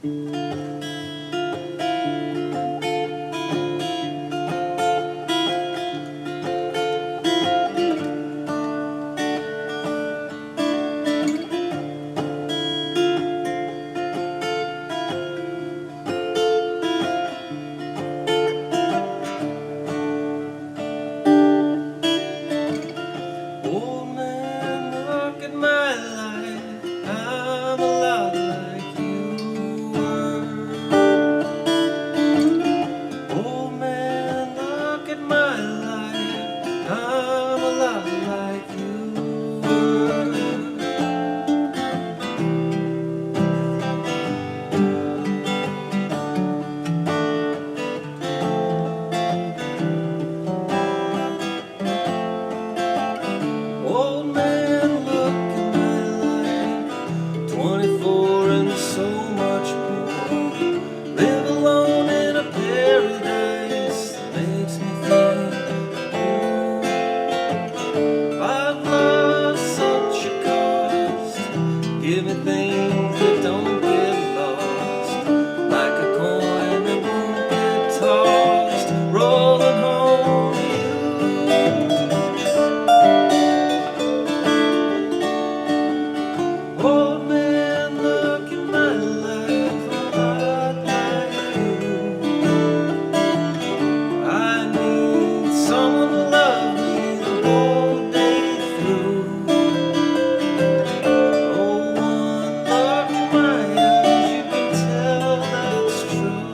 Old man, look at my life. I'm a lot like you were. Old man, look at my life. I'm a lot like you were. Old man, look at my life. 24 and so much more. Live alone in a paradise that makes me think of you. I've lost such a cost. Give me things that don't get lost, like a coin that won't get tossed, rolling home to you. Old man, look at my life, a lot like you. I need someone to love me the whole day through. Oh, one look in my eyes, you can tell that's true.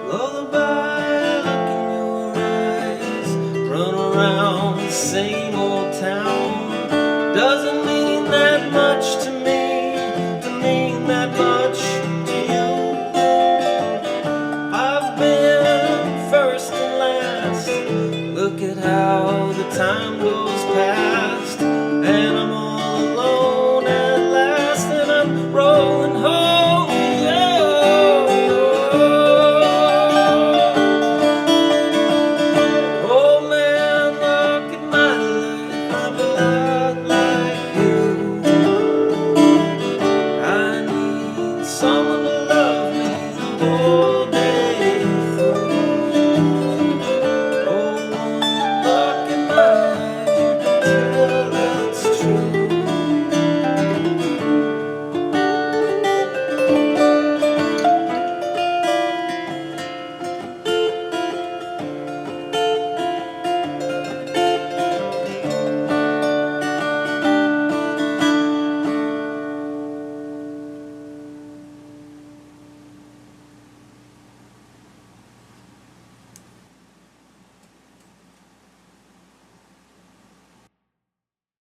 Lullaby, look in your eyes. Run around the same old town. Doesn't mean that much to me, to mean that much to you. I've been first and last. Look at how the time goes past, and I'm all alone at last, and I'm rolling home. Yeah. Oh man, look at my life, I'm a lot like you. I need someone to love me the whole day.